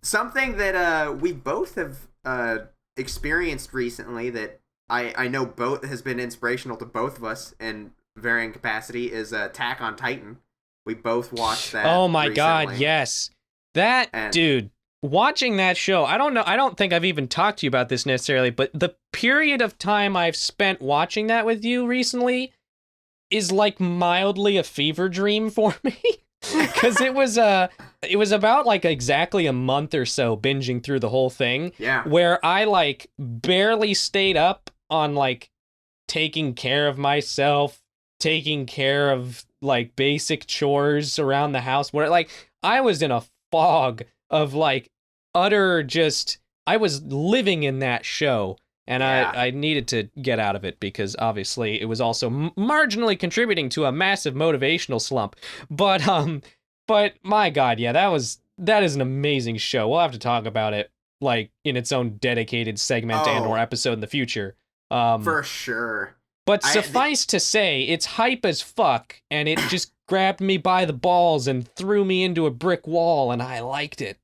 something that we both have experienced recently that I know both has been inspirational to both of us in varying capacity is Attack on Titan. We both watched that. Oh my God, recently. yes. That And dude, watching that show, I don't know, I don't think I've even talked to you about this necessarily, but the period of time I've spent watching that with you recently is like mildly a fever dream for me. Cuz it was about like exactly a month or so binging through the whole thing yeah. where I like barely stayed up on like taking care of myself, taking care of like basic chores around the house where like I was in a fog of like utter just I was living in that show and Yeah. I needed to get out of it because obviously it was also marginally contributing to a massive motivational slump. But my God, yeah, that is an amazing show. We'll have to talk about it like in its own dedicated segment and or Oh, episode in the future. for sure. But I suffice to say, it's hype as fuck, and it just grabbed me by the balls and threw me into a brick wall, and I liked it.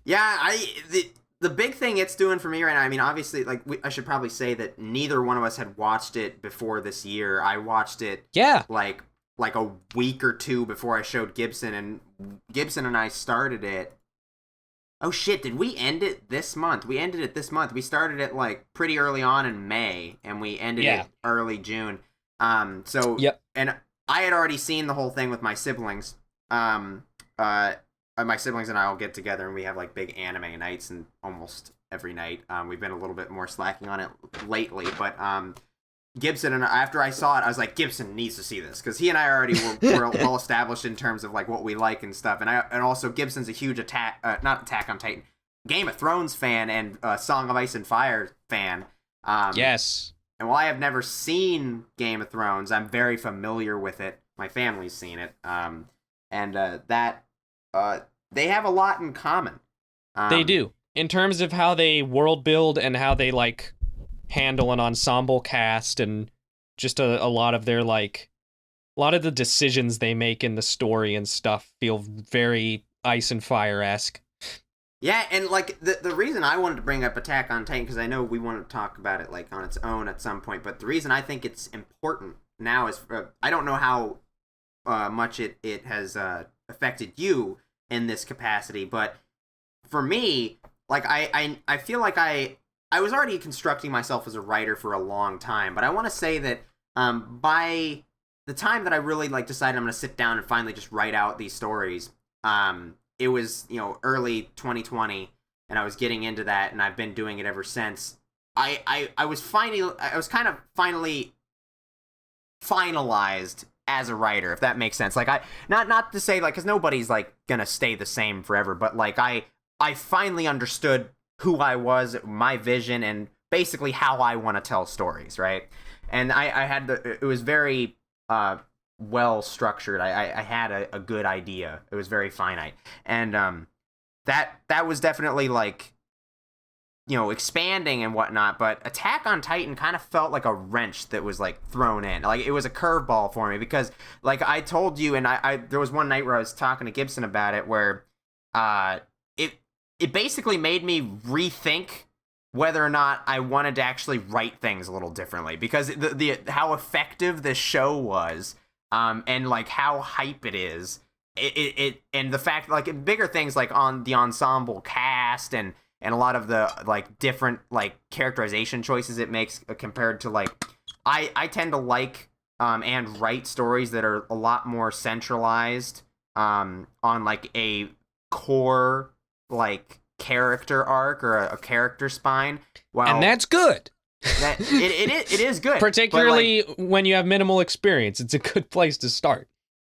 Yeah, the big thing it's doing for me right now. I mean, obviously, like I should probably say that neither one of us had watched it before this year. I watched it Yeah. like a week or two before I showed Gibson, and Gibson and I started it. Oh shit, did we end it this month? We ended it this month. We started it like pretty early on in May and we ended Yeah. it early June. So Yep. and I had already seen the whole thing with my siblings. My siblings and I will get together and we have like big anime nights and almost every night. We've been a little bit more slacking on it lately, but Gibson and after I saw it, I was like, Gibson needs to see this because he and I already were well established in terms of like what we like and stuff. And also Gibson's a huge not Attack on Titan, Game of Thrones fan and Song of Ice and Fire fan. Yes. And while I have never seen Game of Thrones, I'm very familiar with it. My family's seen it, and that they have a lot in common. They do. In terms of how they world build and how they like handle an ensemble cast and just a lot of their like a lot of the decisions they make in the story and stuff feel very Ice and Fire-esque. Yeah, and like the reason I wanted to bring up Attack on Titan because I know we want to talk about it like on its own at some point, but the reason I think it's important now is I don't know how much it has affected you in this capacity, but for me, like I feel like I was already constructing myself as a writer for a long time, but I want to say that by the time that I really like decided I'm going to sit down and finally just write out these stories, it was, early 2020 and I was getting into that and I've been doing it ever since. I was kind of finally finalized as a writer, if that makes sense. Like not to say like cuz nobody's like going to stay the same forever, but like I finally understood who I was, my vision, and basically how I want to tell stories, right? And I had it was very well structured. I had a good idea. It was very finite, and that was definitely like expanding and whatnot. But Attack on Titan kind of felt like a wrench that was like thrown in. Like it was a curveball for me because like I told you, and I there was one night where I was talking to Gibson about it where it basically made me rethink whether or not I wanted to actually write things a little differently because the how effective this show was, and like how hype it is, it and the fact like bigger things like on the ensemble cast and a lot of the like different like characterization choices it makes compared to like I tend to like and write stories that are a lot more centralized on like a core like character arc or a character spine. Well, And that's good. That it is good, particularly like, when you have minimal experience. It's a good place to start.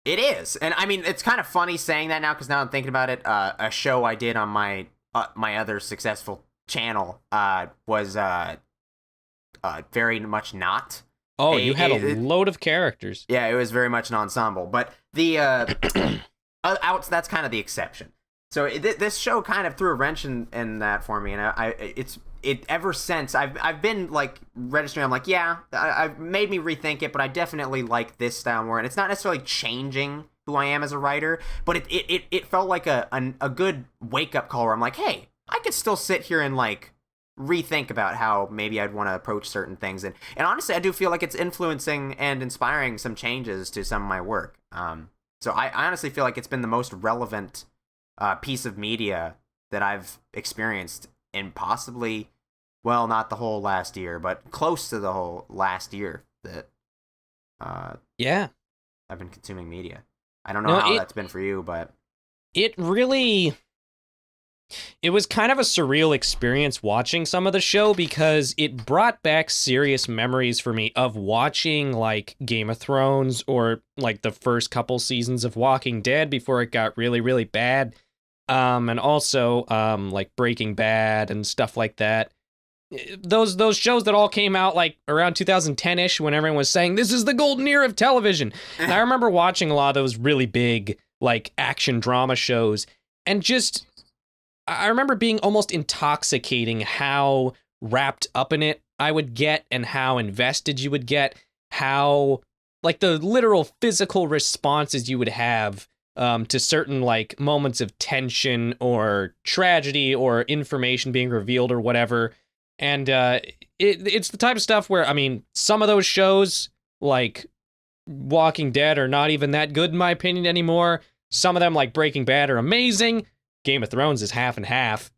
It is, and I mean it's kind of funny saying that now because now I'm thinking about it. A show I did on my other successful channel was very much not. Oh, you had a load of characters. Yeah, it was very much an ensemble, but the that's kind of the exception. So this show kind of threw a wrench in that for me, and it ever since I've been like registering. I'm like, yeah, I've made me rethink it, but I definitely like this style more, and it's not necessarily changing who I am as a writer, but it felt like a good wake up call where I'm like, hey, I could still sit here and like rethink about how maybe I'd want to approach certain things, and honestly, I do feel like it's influencing and inspiring some changes to some of my work. So I honestly feel like it's been the most relevant piece of media that I've experienced in possibly, well, not the whole last year, but close to the whole last year that yeah, I've been consuming media. I don't know how that's been for you, but it was kind of a surreal experience watching some of the show because it brought back serious memories for me of watching like Game of Thrones or like the first couple seasons of Walking Dead before it got really, really bad. And also like Breaking Bad and stuff like that. Those shows that all came out like around 2010-ish when everyone was saying this is the golden era of television. And I remember watching a lot of those really big like action drama shows, and just I remember being almost intoxicating how wrapped up in it I would get and how invested you would get, how like the literal physical responses you would have to certain like moments of tension or tragedy or information being revealed or whatever. And it's the type of stuff where, I mean, some of those shows, like Walking Dead, are not even that good in my opinion anymore. Some of them, like Breaking Bad, are amazing. Game of Thrones is half and half,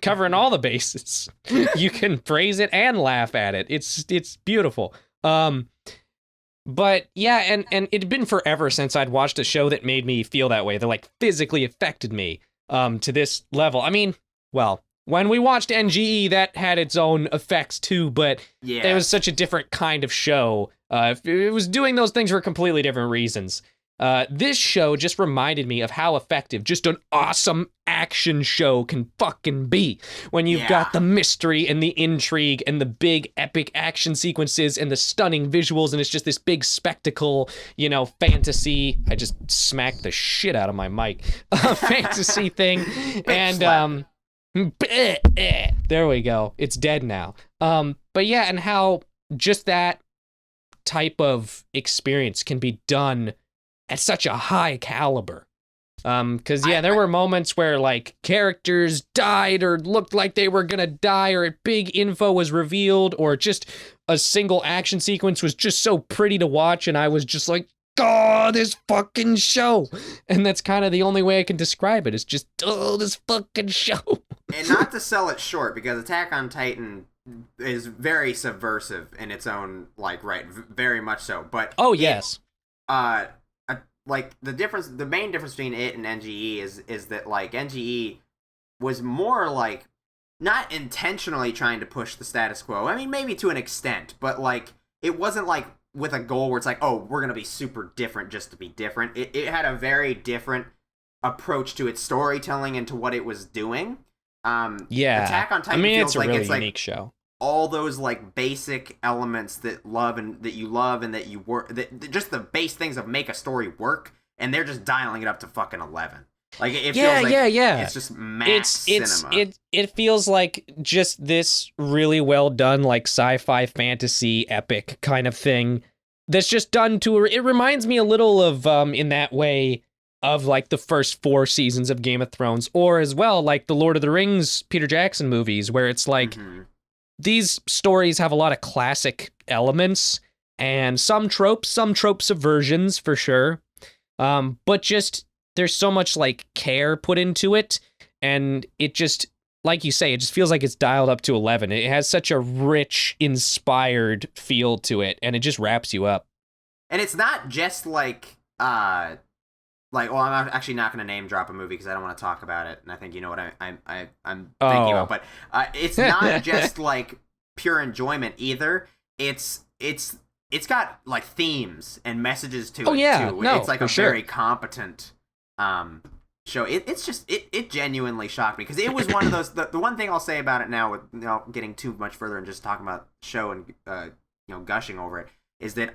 covering all the bases. You can praise it and laugh at it. It's beautiful. But yeah, and it'd been forever since I'd watched a show that made me feel that way, that like physically affected me to this level. I mean, well, when we watched NGE, that had its own effects too, but it was such a different kind of show. It was doing those things for completely different reasons. This show just reminded me of how effective just an awesome action show can fucking be when you've got the mystery and the intrigue and the big epic action sequences and the stunning visuals, and it's just this big spectacle, you know, fantasy. I just smacked the shit out of my mic. Fantasy thing. And there we go. It's dead now. But yeah, and how just that type of experience can be done at such a high caliber. Because there were moments where like characters died or looked like they were gonna die, or big info was revealed, or just a single action sequence was just so pretty to watch, and I was just like, oh, this fucking show. And that's kind of the only way I can describe it. It's just, oh, this fucking show. And not to sell it short, because Attack on Titan is very subversive in its own like right, very much so. But yes. Like the main difference between it and NGE is that like NGE was more like not intentionally trying to push the status quo. I mean, maybe to an extent, but like it wasn't like with a goal where it's like, oh, we're gonna be super different just to be different. It had a very different approach to its storytelling and to what it was doing. Attack on Titan feels it's a like really it's unique like show. All those like basic elements that you love and that you work, that just the base things that make a story work, and they're just dialing it up to fucking 11. Like it feels like it's just mass cinema. It feels like just this really well done like sci-fi fantasy epic kind of thing that's just done to it reminds me a little of in that way of like the first 4 seasons of Game of Thrones, or as well like the Lord of the Rings Peter Jackson movies, where it's like these stories have a lot of classic elements and some tropes subversions for sure. But just there's so much like care put into it, and it just, like you say, it just feels like it's dialed up to 11. It has such a rich, inspired feel to it, and it just wraps you up. And it's not just like well, I'm actually not going to name drop a movie because I don't want to talk about it, and I think you know what I'm thinking about. But it's not just like pure enjoyment either. It's got like themes and messages to it too. No, it's like a very competent show. It genuinely shocked me because it was one of those. The one thing I'll say about it now, without getting too much further and just talking about the show and gushing over it, is that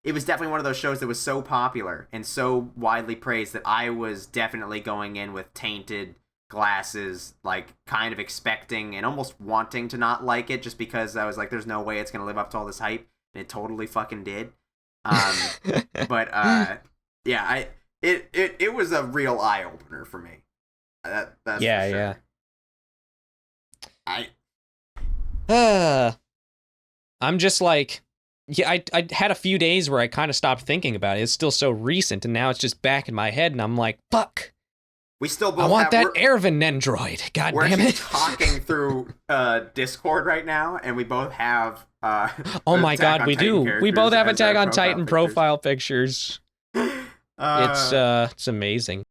it was definitely one of those shows that was so popular and so widely praised that I was definitely going in with tainted glasses, like kind of expecting and almost wanting to not like it, just because I was like, there's no way it's gonna live up to all this hype. And it totally fucking did. But it was a real eye opener for me. That's yeah, for sure. yeah. I I'm just like, yeah, I had a few days where I kind of stopped thinking about it. It's still so recent, and now it's just back in my head, and I'm like, fuck. we still both I want have, that Ervin Nendroid. God we're damn actually it. talking through Discord right now, and we both have Oh my Attack god, on we Titan do. We characters both have as our Attack on Titan pictures. profile pictures. It's amazing.